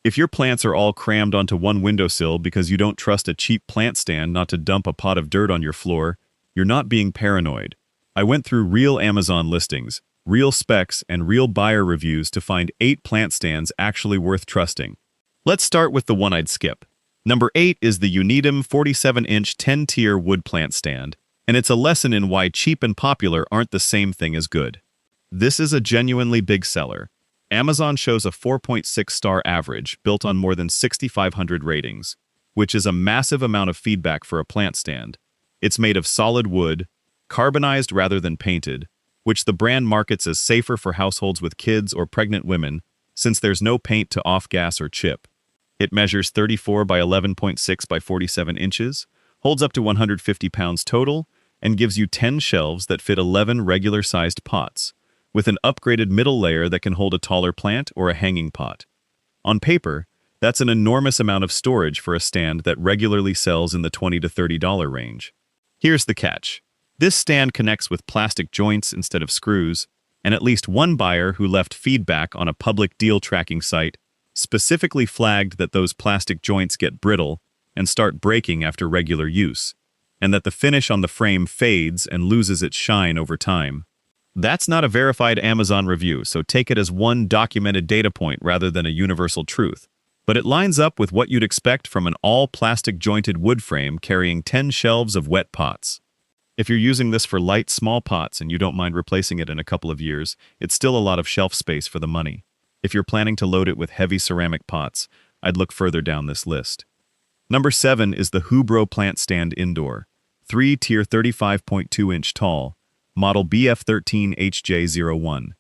If your plants are all crammed onto one windowsill because you don't trust a cheap plant stand not to dump a pot of dirt on your floor, you're not being paranoid. I went through real Amazon listings, real specs, and real buyer reviews to find 8 plant stands actually worth trusting. Let's start with the one I'd skip. Number 8 is the Uneedem 47-inch 10-tier wood plant stand, and it's a lesson in why cheap and popular aren't the same thing as good. This is a genuinely big seller. Amazon shows a 4.6-star average built on more than 6,500 ratings, which is a massive amount of feedback for a plant stand. It's made of solid wood, carbonized rather than painted, which the brand markets as safer for households with kids or pregnant women, since there's no paint to off-gas or chip. It measures 34 by 11.6 by 47 inches, holds up to 150 pounds total, and gives you 10 shelves that fit 11 regular-sized pots, with an upgraded middle layer that can hold a taller plant or a hanging pot. On paper, that's an enormous amount of storage for a stand that regularly sells in the $20 to $30 range. Here's the catch. This stand connects with plastic joints instead of screws, and at least one buyer who left feedback on a public deal tracking site specifically flagged that those plastic joints get brittle and start breaking after regular use, and that the finish on the frame fades and loses its shine over time. That's not a verified Amazon review, so take it as one documented data point rather than a universal truth. But it lines up with what you'd expect from an all-plastic jointed wood frame carrying 10 shelves of wet pots. If you're using this for light, small pots and you don't mind replacing it in a couple of years, it's still a lot of shelf space for the money. If you're planning to load it with heavy ceramic pots, I'd look further down this list. Number 7 is the HOOBRO Plant Stand Indoor, 3-tier 35.2-inch tall, model BF13HJ01.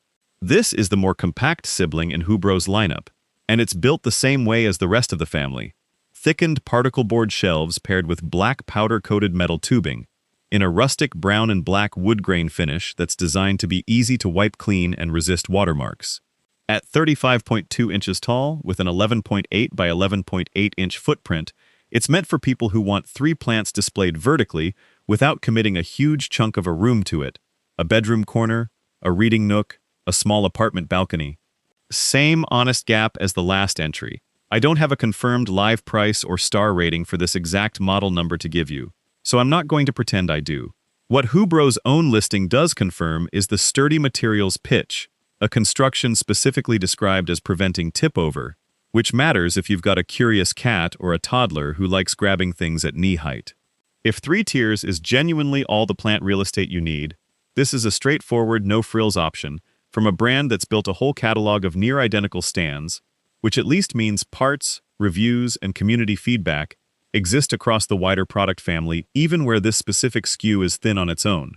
This is the more compact sibling in HOOBRO's lineup, and it's built the same way as the rest of the family. Thickened particle board shelves paired with black powder-coated metal tubing, in a rustic brown and black wood grain finish that's designed to be easy to wipe clean and resist watermarks. At 35.2 inches tall, with an 11.8 by 11.8 inch footprint, it's meant for people who want 3 plants displayed vertically without committing a huge chunk of a room to it. A bedroom corner, a reading nook, a small apartment balcony. Same honest gap as the last entry. I don't have a confirmed live price or star rating for this exact model number to give you, so I'm not going to pretend I do. What HOOBRO's own listing does confirm is the sturdy material's pitch, a construction specifically described as preventing tip-over, which matters if you've got a curious cat or a toddler who likes grabbing things at knee height. If 3 tiers is genuinely all the plant real estate you need, this is a straightforward, no-frills option from a brand that's built a whole catalog of near-identical stands, which at least means parts, reviews, and community feedback exist across the wider product family, even where this specific SKU is thin on its own.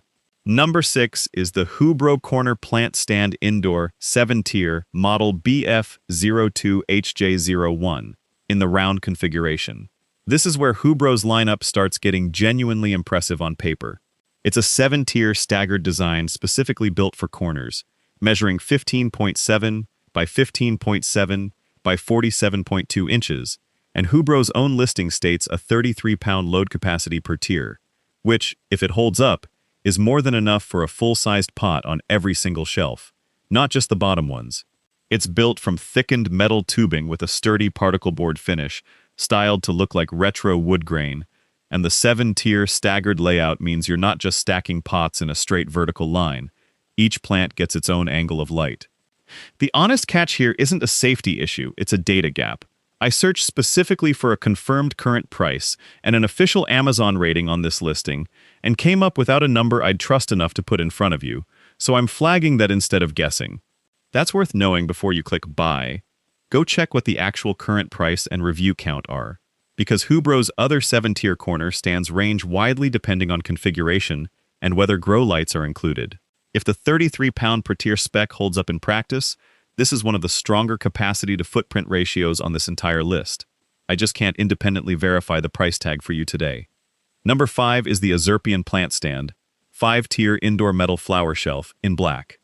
Number 6 is the HOOBRO Corner Plant Stand Indoor 7-tier model BF02HJ01 in the round configuration. This is where HOOBRO's lineup starts getting genuinely impressive on paper. It's a 7-tier staggered design specifically built for corners, measuring 15.7 by 15.7 by 47.2 inches, and HOOBRO's own listing states a 33-pound load capacity per tier, which, if it holds up, is more than enough for a full-sized pot on every single shelf, not just the bottom ones. It's built from thickened metal tubing with a sturdy particle board finish, styled to look like retro wood grain, and the 7-tier staggered layout means you're not just stacking pots in a straight vertical line. Each plant gets its own angle of light. The honest catch here isn't a safety issue, it's a data gap. I searched specifically for a confirmed current price and an official Amazon rating on this listing, and came up without a number I'd trust enough to put in front of you, so I'm flagging that instead of guessing. That's worth knowing before you click buy. Go check what the actual current price and review count are, because HOOBRO's other 7-tier corner stands range widely depending on configuration and whether grow lights are included. If the 33-pound per tier spec holds up in practice, this is one of the stronger capacity to footprint ratios on this entire list. I just can't independently verify the price tag for you today. Number 5 is the AZERPIAN Plant Stand, 5-tier indoor metal flower shelf in black.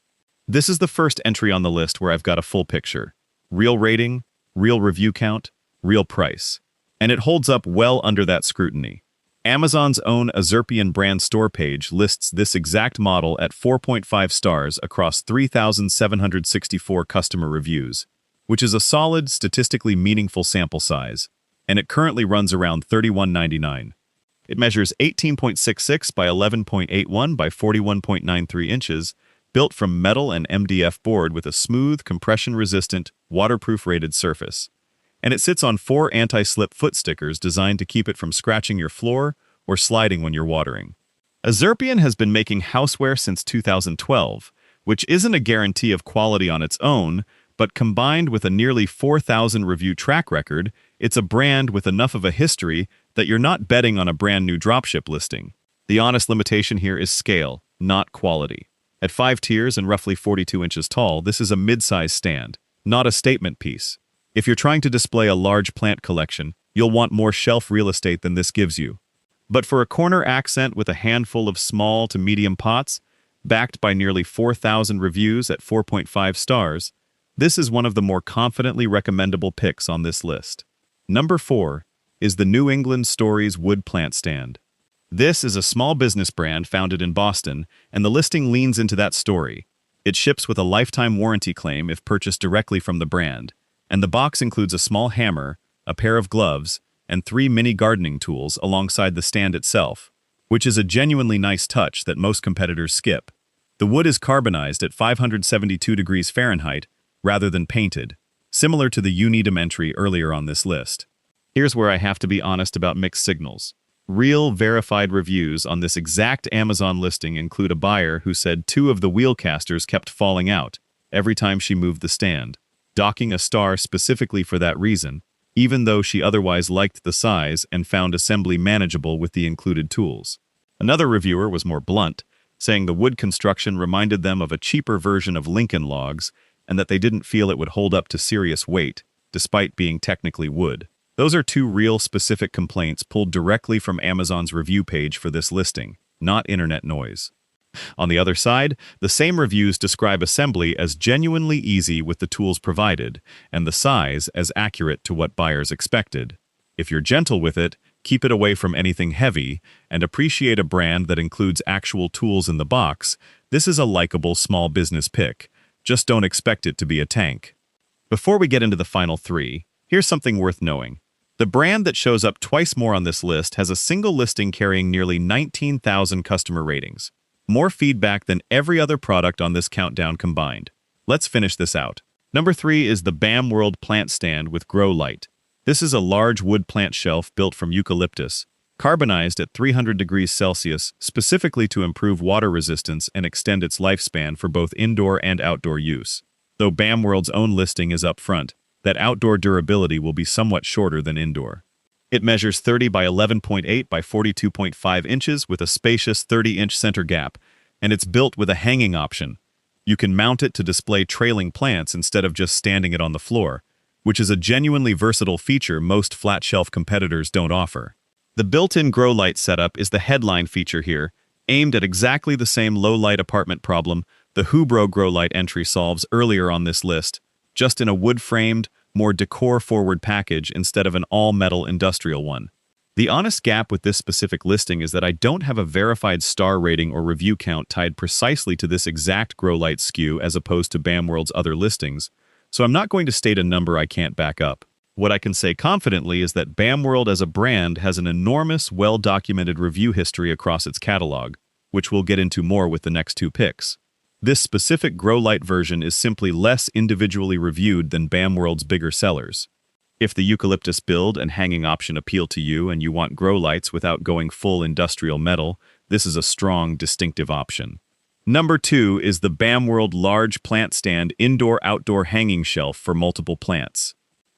This is the first entry on the list where I've got a full picture. Real rating, real review count, real price. And it holds up well under that scrutiny. Amazon's own AZERPIAN brand store page lists this exact model at 4.5 stars across 3,764 customer reviews. which is a solid, statistically meaningful sample size, and it currently runs around $31.99. It measures 18.66 by 11.81 by 41.93 inches, built from metal and MDF board with a smooth, compression-resistant, waterproof-rated surface. And it sits on 4 anti-slip foot stickers designed to keep it from scratching your floor or sliding when you're watering. AZERPIAN has been making houseware since 2012, which isn't a guarantee of quality on its own, but combined with a nearly 4,000 review track record, it's a brand with enough of a history that you're not betting on a brand new dropship listing. The honest limitation here is scale, not quality. At 5 tiers and roughly 42 inches tall, this is a mid-size stand, not a statement piece. If you're trying to display a large plant collection, you'll want more shelf real estate than this gives you. But for a corner accent with a handful of small to medium pots, backed by nearly 4,000 reviews at 4.5 stars, this is one of the more confidently recommendable picks on this list. Number 4 is the New England Stories Wood Plant Stand. This is a small business brand founded in Boston, and the listing leans into that story. It ships with a lifetime warranty claim if purchased directly from the brand, and the box includes a small hammer, a pair of gloves, and 3 mini gardening tools alongside the stand itself, which is a genuinely nice touch that most competitors skip. The wood is carbonized at 572 degrees Fahrenheit rather than painted, similar to the Uneedem entry earlier on this list. Here's where I have to be honest about mixed signals. Real, verified reviews on this exact Amazon listing include a buyer who said 2 of the wheel casters kept falling out every time she moved the stand, docking a star specifically for that reason, even though she otherwise liked the size and found assembly manageable with the included tools. Another reviewer was more blunt, saying the wood construction reminded them of a cheaper version of Lincoln logs and that they didn't feel it would hold up to serious weight, despite being technically wood. Those are 2 real specific complaints pulled directly from Amazon's review page for this listing, not internet noise. On the other side, the same reviews describe assembly as genuinely easy with the tools provided, and the size as accurate to what buyers expected. If you're gentle with it, keep it away from anything heavy, and appreciate a brand that includes actual tools in the box, this is a likable small business pick. Just don't expect it to be a tank. Before we get into the final 3, here's something worth knowing. The brand that shows up twice more on this list has a single listing carrying nearly 19,000 customer ratings. More feedback than every other product on this countdown combined. Let's finish this out. Number 3 is the Bamworld Plant Stand with Grow Light. This is a large wood plant shelf built from eucalyptus, carbonized at 300 degrees Celsius specifically to improve water resistance and extend its lifespan for both indoor and outdoor use. Though Bamworld's own listing is up front, that outdoor durability will be somewhat shorter than indoor. It measures 30 by 11.8 by 42.5 inches with a spacious 30-inch center gap, and it's built with a hanging option. You can mount it to display trailing plants instead of just standing it on the floor, which is a genuinely versatile feature most flat-shelf competitors don't offer. The built-in grow light setup is the headline feature here, aimed at exactly the same low-light apartment problem the HOOBRO grow light entry solves earlier on this list, just in a wood-framed, more decor-forward package instead of an all-metal industrial one. The honest gap with this specific listing is that I don't have a verified star rating or review count tied precisely to this exact grow light SKU as opposed to Bamworld's other listings, so I'm not going to state a number I can't back up. What I can say confidently is that Bamworld as a brand has an enormous, well-documented review history across its catalog, which we'll get into more with the next 2 picks. This specific grow light version is simply less individually reviewed than Bamworld's bigger sellers. If the eucalyptus build and hanging option appeal to you and you want grow lights without going full industrial metal, this is a strong, distinctive option. Number 2 is the Bamworld Large Plant Stand Indoor-Outdoor Hanging Shelf for multiple plants.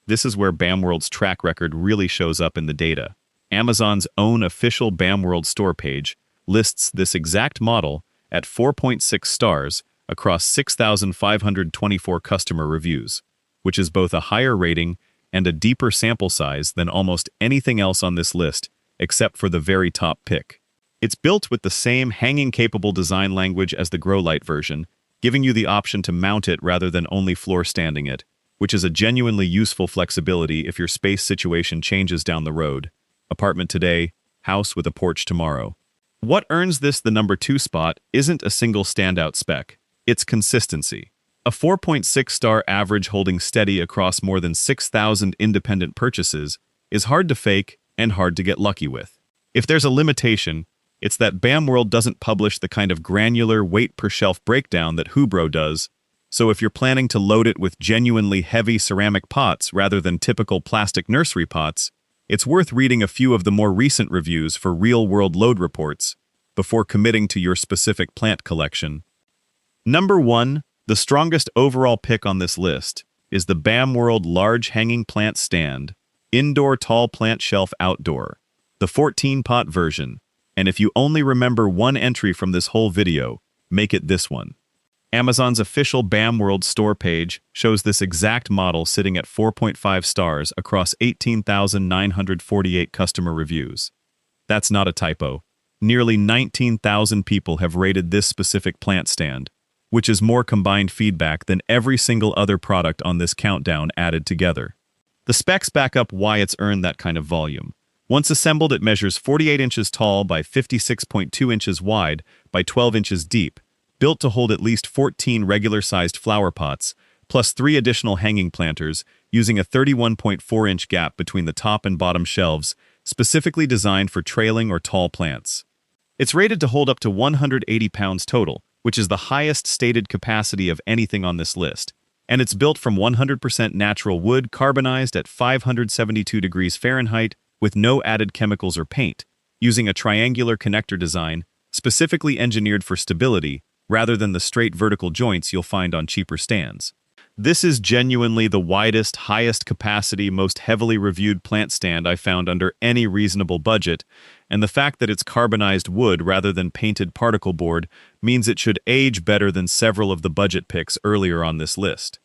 This is where Bamworld's track record really shows up in the data. Amazon's own official Bamworld store page lists this exact model at 4.6 stars across 6,524 customer reviews, which is both a higher rating and a deeper sample size than almost anything else on this list, except for the very top pick. It's built with the same hanging-capable design language as the Grow Light version, giving you the option to mount it rather than only floor standing it, which is a genuinely useful flexibility if your space situation changes down the road. Apartment today, house with a porch tomorrow. What earns this the number 2 spot isn't a single standout spec, it's consistency. A 4.6-star average holding steady across more than 6,000 independent purchases is hard to fake and hard to get lucky with. If there's a limitation, it's that Bamworld doesn't publish the kind of granular weight-per-shelf breakdown that HOOBRO does, so if you're planning to load it with genuinely heavy ceramic pots rather than typical plastic nursery pots, it's worth reading a few of the more recent reviews for real-world load reports before committing to your specific plant collection. Number 1, the strongest overall pick on this list, is the Bamworld Large Hanging Plant Stand Indoor Tall Plant Shelf Outdoor, the 14-pot version, and if you only remember one entry from this whole video, make it this one. Amazon's official Bamworld store page shows this exact model sitting at 4.5 stars across 18,948 customer reviews. That's not a typo. Nearly 19,000 people have rated this specific plant stand, which is more combined feedback than every single other product on this countdown added together. The specs back up why it's earned that kind of volume. Once assembled, it measures 48 inches tall by 56.2 inches wide by 12 inches deep, built to hold at least 14 regular-sized flower pots, plus 3 additional hanging planters, using a 31.4-inch gap between the top and bottom shelves, specifically designed for trailing or tall plants. It's rated to hold up to 180 pounds total, which is the highest stated capacity of anything on this list, and it's built from 100% natural wood carbonized at 572 degrees Fahrenheit with no added chemicals or paint, using a triangular connector design specifically engineered for stability rather than the straight vertical joints you'll find on cheaper stands. This is genuinely the widest, highest capacity, most heavily reviewed plant stand I found under any reasonable budget, and the fact that it's carbonized wood rather than painted particle board means it should age better than several of the budget picks earlier on this list.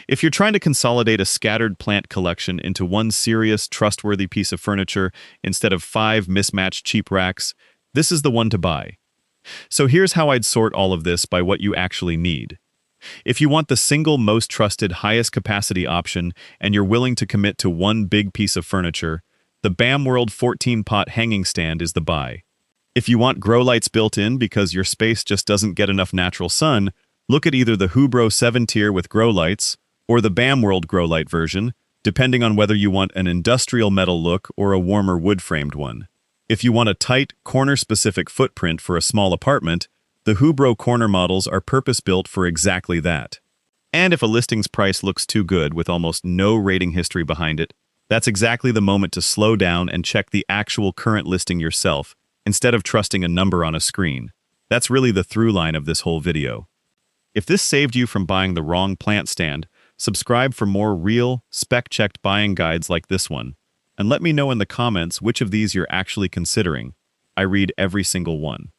If you're trying to consolidate a scattered plant collection into one serious, trustworthy piece of furniture instead of 5 mismatched cheap racks, this is the one to buy. So here's how I'd sort all of this by what you actually need. If you want the single most trusted, highest capacity option and you're willing to commit to one big piece of furniture, the Bamworld 14-pot hanging stand is the buy. If you want grow lights built in because your space just doesn't get enough natural sun, look at either the HOOBRO 7-tier with grow lights or the Bamworld grow light version, depending on whether you want an industrial metal look or a warmer wood-framed one. If you want a tight, corner-specific footprint for a small apartment, the HOOBRO corner models are purpose-built for exactly that. And if a listing's price looks too good with almost no rating history behind it, that's exactly the moment to slow down and check the actual current listing yourself, instead of trusting a number on a screen. That's really the through line of this whole video. If this saved you from buying the wrong plant stand, subscribe for more real, spec-checked buying guides like this one, and let me know in the comments which of these you're actually considering. I read every single one.